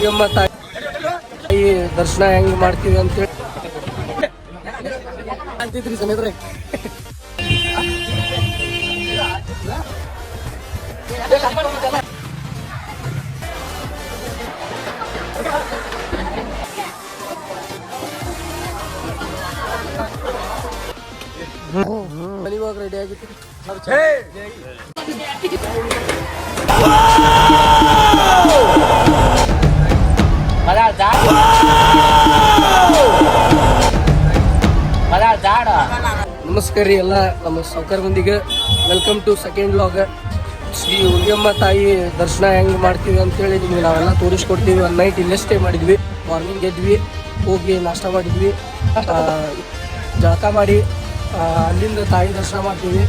ನಮ್ಮ ತಾಯಿ ದರ್ಶನ ಹೆಂಗ್ ಮಾಡ್ತೀವಿ ಅಂತೇಳಿ ಅಂತಿದ್ರಿ ಸಮೇತ್ರೆ. ಇವಾಗ ರೆಡಿ ಆಗಿತ್ತು. ನಮಸ್ಕಾರ ರೀ ಎಲ್ಲ ನಮ್ಮ ಸಾವುಕಾರ ಮಂದಿಗೆ. Welcome to second vlog. Shri Huliyamma ತಾಯಿ ದರ್ಶನ ಹೆಂಗ್ ಮಾಡ್ತೀವಿ ಅಂತೇಳಿ ನಿಮ್ಗೆ ನಾವೆಲ್ಲ ತೋರಿಸ್ಕೊಡ್ತೀವಿ. ಒಂದು ನೈಟ್ ಇಲ್ಲೇ ಸ್ಟೇ ಮಾಡಿದ್ವಿ. ಮಾರ್ನಿಂಗ್ ಎದ್ವಿ, ಹೋಗಿ ನಾಷ್ಟ ಮಾಡಿದ್ವಿ, ಜಳಕ ಮಾಡಿ ಅಲ್ಲಿಂದ ತಾಯಿ ದರ್ಶನ ಮಾಡ್ತೀವಿ.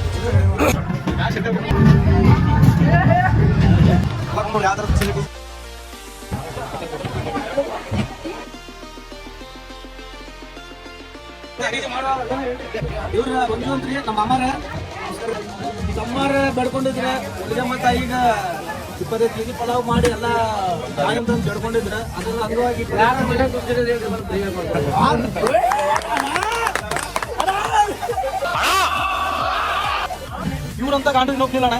ಇವ್ರ ಬಂದ್ರಿ ನಮ್ಮ ಅಮ್ಮಾರ ಬೆಡ್ಕೊಂಡಿದ್ರ ಹುಲಿಯಮ್ಮ ತಾಯಿಗ 25 ಕೆಜಿ ಪಲಾವ್ ಮಾಡಿ ಎಲ್ಲ ತಾಯಿಂತ ಬೆಡ್ಕೊಂಡಿದ್ರ. ಅದನ್ನ ಅಂಗವಾಗಿ ಇವ್ರಂತ ಗಾಂಡ್ರಿಗೆ ನೋಡ್ಲಿಲ್ಲ ಅಣ್ಣ.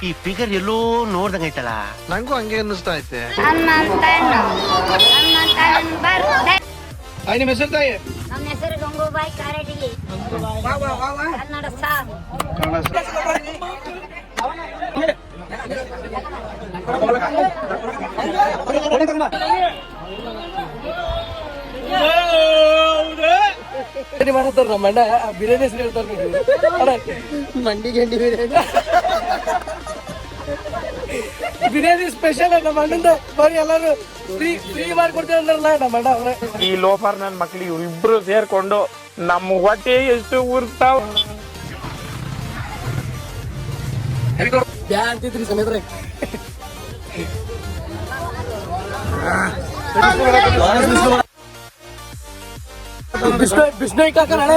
ಈ ಫಿಗರ್ ಎಲ್ಲೋ ನೋಡ್ದಂಗೈತಲ್ಲ, ನಂಗೂ ಹಂಗೆ ಅನ್ನಿಸ್ತಾ ಐತೆ. ನಿಮ್ಮ ಹೆಸರು ತಾಯಿ? ನಮ್ಮ ಹೆಸರು ಗಂಗೂಬಾಯಿ ಕಾರಟಗಿ, ಕನ್ನಡ ಸಾರ್. ಮಾಡತ್ತಾರ ನಮ್ಮ ಅಣ್ಣ ಬಿರಿಯಾನಿ ಹೆಸರು ಹೇಳ್ತಾರ. ಮಂಡಿ ಗೆಂಡಿ ಬಿರಿಯಾನಿ ಸ್ಪೆಷಲ್ ನಮ್ಮ ಅಣ್ಣಂದ. ಬರೀ ಎಲ್ಲಾರು ಫ್ರೀ ಮಾಡ್ಕೊಡ್ತೇವೆ ಅಂದ್ರಲ್ಲ ನಮ್ಮ ಅಣ್ಣ ಅವ್ರೆ. ಈ ಲೋಫರ್ ನನ್ನ ಮಕ್ಳಿಗೆ ಇವ್ರಿಬ್ರು ಸೇರ್ಕೊಂಡು ನಮ್ಮ ಹೊಟ್ಟೆ ಎಷ್ಟು ಉರ್ತಾವ ಬ್ಯಾ ಅಂತಿದ್ರಿ ಸಮೇತ್ರೆ. ಬಿಷ್ಣೋಯ್ ಕಾಕರ್ ಹಳೆ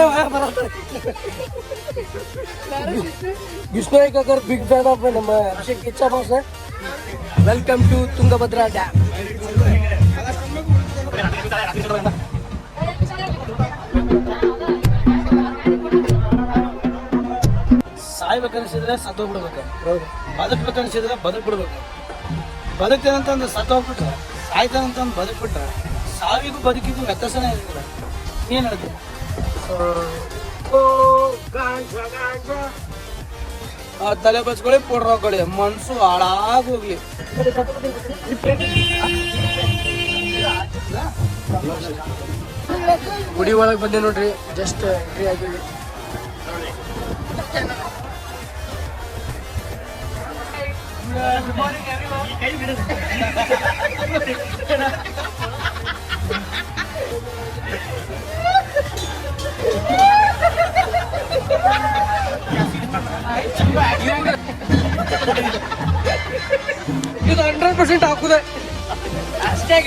Bishnoi Kakar big fan of ನಮ್ಮ ಅಭಿಷೇಕ್ ಇಚ್ಛಾ boss. Welcome to Tungabhadra dam. ಸಾಯ್ಬೇಕನ್ಸಿದ್ರೆ ಸತ್ತೋಗ್ಬಿಡ್ಬೇಕು, ಬದುಕ್ಬೇಕನ್ಸಿದ್ರೆ ಬದುಕ್ಬಿಡ್ಬೇಕು. ಬದುಕ್ತೇನಂತಂದು ಸತ್ತೋಗ್ಬಿಟ್ರೆ, ಸಾಯ್ತಾನಂತಂದು ಬದುಕ್ಬಿಟ್ರೆ ಸಾವಿಗೂ ಬದುಕಿಗೂ ವ್ಯತ್ಯಾಸನೇ ಇರಲಿಲ್ಲ. ಏನ್ ಹೇಳ್ತೀವಿ? ತಲೆ ಬಚ್ಕೊಳ್ಳಿ, ಪೌಡ್ರ್ ಹಾಕೊಳ್ಳಿ, ಮನ್ಸು ಹಾಳಾಗೋಗ್ಲಿ. ಗುಡಿ ಒಳಗೆ ಬಂದೆ ನೋಡ್ರಿ, ಜಸ್ಟ್ ಎಂಟ್ರಿ ಆಗಿವಿ. ಇದು 100% ಹಾಕುದೆ ಅಷ್ಟೇ.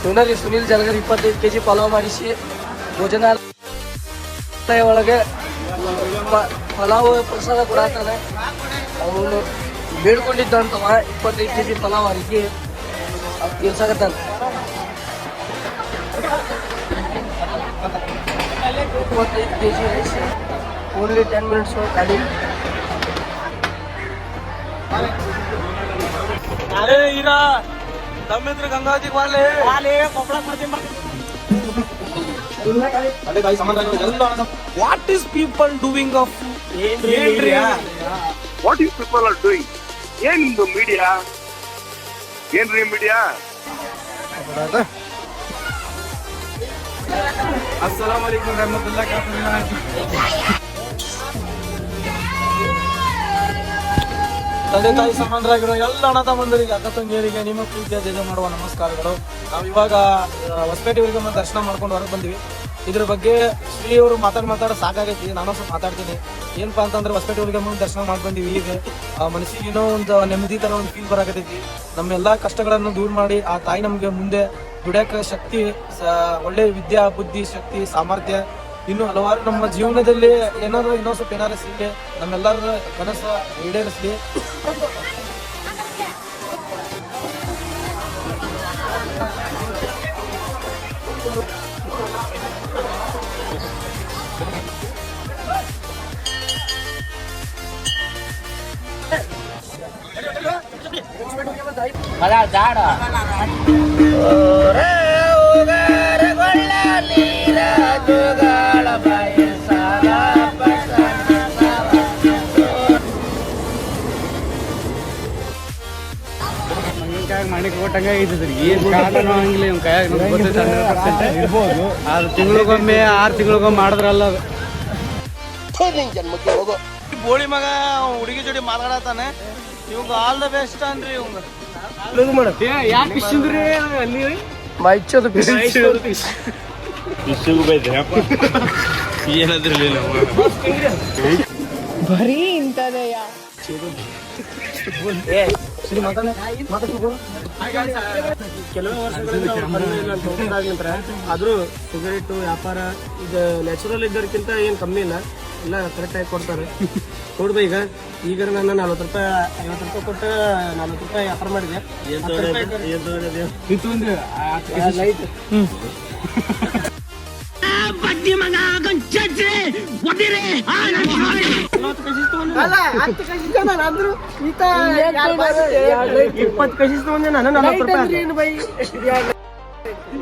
ಇವನಲ್ಲಿ ಸುನಿಲ್ ಜಲಗರ್ 25 ಕೆಜಿ ಪಲಾವ್ ಮಾಡಿಸಿ ಭೋಜನಾಲಯ ಒಳಗೆ ಪಲಾವ್ ಪ್ರಸಾದ ಕೊಡತಾನೆ. ಅವನು ಬೇಡ್ಕೊಂಡಿದ್ದಂತವ 25 ಕೆಜಿ ಪಲಾವ್ ಅರಿಕೆ ತೀರ್ಸಾಕತ್ತಾನ. 25 ಕೆಜಿ ರೈಸ್, ಓನ್ಲಿ 10 ಮಿನಿಟ್ಸ್ ಖಾಲಿ. ಅರೆ ಇರಾ ತಮ್ಮಿದ್ರ ಗಂಗಾವತಿಗೆ ವಾಲೆ ಕೊಪ್ಪಳ ಮಾಡ್ತೀನಿ. What is people doing of what you people are doing? ಏನ್ ನಿಮ್ದು ಮೀಡಿಯಾ? ಏನ್ರಿ ಮೀಡಿಯಾ? अस्सलाम वालेकुम रहमतुल्लाह ತಂದೆ ತಾಯಿ ಸಮಾನರಾಗಿರೋ ಎಲ್ಲ ಅಣ್ಣ ತಮ್ಮಂದರಿಗೆ ಅಕ್ಕ ತಂಗಿಯರಿಗೆ ನಿಮ್ಮ ಪ್ರೀತಿಯ ಜಯ ಮಾಡುವ ನಮಸ್ಕಾರಗಳು. ನಾವು ಇವಾಗ ಹೊಸಪೇಟೆ ಊರಿಗೆ ದರ್ಶನ ಮಾಡ್ಕೊಂಡು ಹೊರಗೆ ಬಂದ್ವಿ. ಇದ್ರ ಬಗ್ಗೆ ಶ್ರೀ ಅವರು ಮಾತಾಡ ಸಾಕಾಗೈತಿ. ನಾನು ಸ್ವಲ್ಪ ಮಾತಾಡ್ತೀನಿ. ಏನಪ್ಪಾ ಅಂತಂದ್ರೆ ಹೊಸಪೇಟೆ ಊರಿಗೆ ದರ್ಶನ ಮಾಡಿ ಬಂದಿವಿ. ಈಗ ಮನಸ್ಸಿಗೆ ಏನೋ ಒಂದು ನೆಮ್ಮದಿ ತರ ಒಂದು ಫೀಲ್ ಬರಾಕತೈತಿ. ನಮ್ಮೆಲ್ಲಾ ಕಷ್ಟಗಳನ್ನು ದೂರ ಮಾಡಿ ಆ ತಾಯಿ ನಮ್ಗೆ ಮುಂದೆ ದುಡಿಯಕ ಶಕ್ತಿ, ಒಳ್ಳೆ ವಿದ್ಯಾ ಬುದ್ಧಿ ಶಕ್ತಿ ಸಾಮರ್ಥ್ಯ ಇನ್ನು ಹಲವಾರು ನಮ್ಮ ಜೀವನದಲ್ಲಿ ಏನಾದ್ರು ಇನ್ನೊಂದು ಸ್ವಲ್ಪ ಏನಾದ್ರು ಸಿಗಲಿ, ನಮ್ಮೆಲ್ಲರ ಕನಸು ಈಡೇರಿಸಲಿ. ಮನೆಗೆ ಕೊಟ್ಟಂಗ ಐತಿದ್ರಿ ಏನ್ ಕಾರಣನೂ ಹಂಗಿಲ್ಲ ಇವ್ ಕೈಯಾಗ ಇರ್ಬೋದು. ಅದು ತಿಂಗಳಿಗೊಮ್ಮೆ 6 ತಿಂಗಳಿಗೊಮ್ಮೆ ಮಾಡಿದ್ರಲ್ಲ ಅದು. ಬೋಳಿ ಮಗ ಹುಡುಗಿ ಜೋಡಿ ಮಾತಾಡತಾನೆ. ಇವಂಗ ಆಲ್ ದ ಬೆಸ್ಟ್ ಅನ್ರಿ. ಇವಂಗ ಯಾಕೆ ಇಷ್ಟಿಂದ್ರಿ ಅಲ್ಲಿ ಮೈಚೋದು ಏನದ್ರಲಿಲ್ಲ ಬರೀ ಇಂಥದೆಯ ಕೆಲವೇ ವರ್ಷಗಳಿಂದ ಆದ್ರೂ ಸಿಗರೇಟು ವ್ಯಾಪಾರ ಈಗ ನ್ಯಾಚುರಲ್ ಇದ್ದಕ್ಕಿಂತ ಏನ್ ಕಮ್ಮಿ ಇಲ್ಲ, ಎಲ್ಲ ಕರೆಕ್ಟ್ ಆಗಿ ಕೊಡ್ತಾರೆ. ನೋಡ್ಬ ಈಗ ನಾನು 40 ರೂಪಾಯಿ 50 ರೂಪಾಯಿ ಕೊಟ್ಟು 40 ರೂಪಾಯಿ ವ್ಯಾಪಾರ ಮಾಡಿದೆ. ಲೈಟ್ ಅಲ್ಲ 10 ಕಸಿ ನಾನು ಅಂದ್ರು 20 ಕಸಿ ತಗೊಂಡೆ ನಾನು 40 ರೂಪಾಯಿ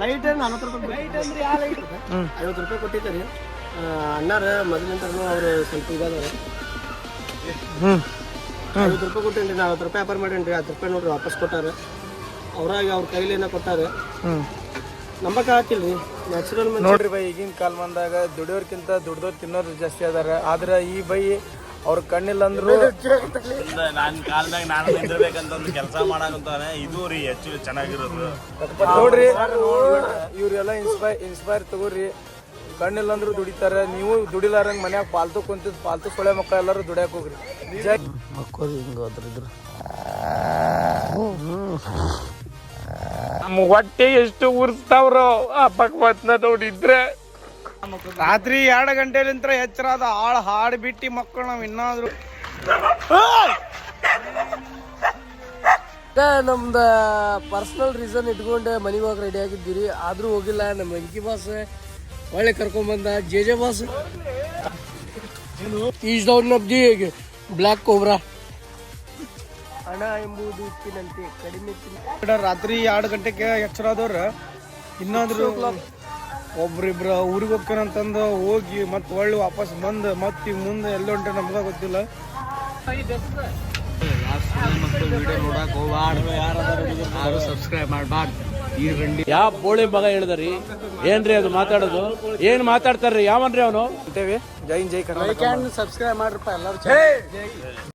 ಲೈಟ್ 40 ರೂಪಾಯಿ 50 ರೂಪಾಯಿ ಕೊಟ್ಟಿದ್ದಾರೆ. ಅಣ್ಣಾರ ಮೊದಲಿಂದ ಅವ್ರು ಸ್ವಲ್ಪ ಇದಾದ್ರೆ 50 ರೂಪಾಯಿ ಕೊಟ್ಟೇನ್ರಿ, 40 ರೂಪಾಯಿ ವ್ಯಾಪಾರ ಮಾಡೇನ್ರಿ. 10 ರೂಪಾಯಿ ನೋಡ್ರಿ ವಾಪಸ್ ಕೊಟ್ಟಾರ. ಅವ್ರಾಗ ಅವ್ರ ಕೈಲಿ ಏನೋ ಕೊಟ್ಟಾರ. ನಂಬಕ್ ಆಗ್ತಿಲ್ರಿ ನ್ಯಾಚುರಲ್ ನೋಡ್ರಿ ಬೈ, ಈಗಿನ ಕಾಲ ಬಂದಾಗ ದುಡಿಯೋರ್ಕಿಂತ ದುಡ್ದೋರ್ ತಿನ್ನೋರು ಜಾಸ್ತಿ ಅದಾರ. ಆದ್ರೆ ಈ ಬೈ ಅವ್ರ ಕಣ್ಣಿಲ್ಲ ಅಂದ್ರು ನಾನ್ ಕಾಲದಾಗ ನಾನು ನಿಂದಿರ್ಬೇಕಂತ ಒಂದು ಕೆಲಸ ಮಾಡಾಕಂತಾನೆ. ಇದು ರೀ ಹೆಚ್ಚು ಚೆನ್ನಾಗಿರೋದು. ನೋಡ್ರಿ ಇವ್ರೆಲ್ಲ ಇನ್ಸ್ಪೈರ್ ತಗೋರಿ. ಕಣ್ಣಿಲ್ಲ ಅಂದ್ರು ದುಡಿತಾರ. ನೀವು ದುಡಿಲಾರಂಗ್ ಮನ್ಯಾಗ ಪಾಲ್ತು ಕುಂತಿದ್ ಪಾಲ್ತು ಸೊಳೆ ಮಕ್ಕಳ ಎಲ್ಲರೂ ದುಡಿಯಾಕ ಹೋಗ್ರಿ. ಮಕ್ಕಳು ಹಿಂಗಾದ್ರಿದ್ರು ನಮ್ಮ ಹೊಟ್ಟೆ ಎಷ್ಟು ಉರ್ಸ್ತಾವ್ರೋ ಆ ಪಕ್ವತ್ನ ನೋಡಿದ್ರೆ. ರಾತ್ರಿ 2 ಗಂಟೆಲಿಂತ್ರ ಎಚ್ಚರಾದ ಹಾಡು ಬಿಟ್ಟಿ ಮಕ್ಕಳು ನಾವ್ ಇನ್ನಾದ್ರು ನಮ್ದ ಪರ್ಸನಲ್ ರೀಸನ್ ಇಟ್ಕೊಂಡು ಮನೆಗೆ ಹೋಗಿ ರೆಡಿ ಆಗಿದ್ದೀರಿ. ಆದ್ರೂ ಹೋಗಿಲ್ಲ. ನಮ್ಮ ವೆಂಕಿ ಬಾಸ್ ಒಳ್ಳೆ ಕರ್ಕೊಂಡ್ ಬಂದ. J boss is down off the black cobra. ಹಣ ಎಂಬುದು ಉಪ್ಪಿನಂತೆ ಕಡಿಮೆ ರಾತ್ರಿ 2 ಗಂಟೆಗೆ ಎಚ್ಚರಾದವ್ರ ಇನ್ನಾದ್ರು ಒಬ್ರಿಬ್ರ ಊರಿಗೆ ಹೋಗ್ತಾನಂತಂದು ಹೋಗಿ ಮತ್ತೆ ಒಳ್ಳೆ ವಾಪಸ್ ಬಂದ್ ಮತ್ತೆ ಮುಂದೆ ಎಲ್ಲ ಹೊಂಟೆ ನಮ್ಗ ಗೊತ್ತಿಲ್ಲ. ವಿಡಿಯೋ ನೋಡಕ್ ಹೋಗ್ಬಾರ್ದು, ಯಾರು ಸಬ್ಸ್ಕ್ರೈಬ್ ಮಾಡ್ಬಾರ್ದು. ಈ ರಂಡಿ ಯಾವ ಬೋಳಿ ಮಗ ಹೇಳಿದ್ರಿ ಏನ್ರಿ ಅದು ಮಾತಾಡೋದು? ಏನ್ ಮಾತಾಡ್ತಾರ್ರಿ? ಯಾವನ್ರಿ ಅವನು? ಜೈ ಜೈ ಕರ್ನಾಟಕ. ಸಬ್ಸ್ಕ್ರೈಬ್ ಮಾಡ್ರಪ್ಪ ಎಲ್ಲರೂ.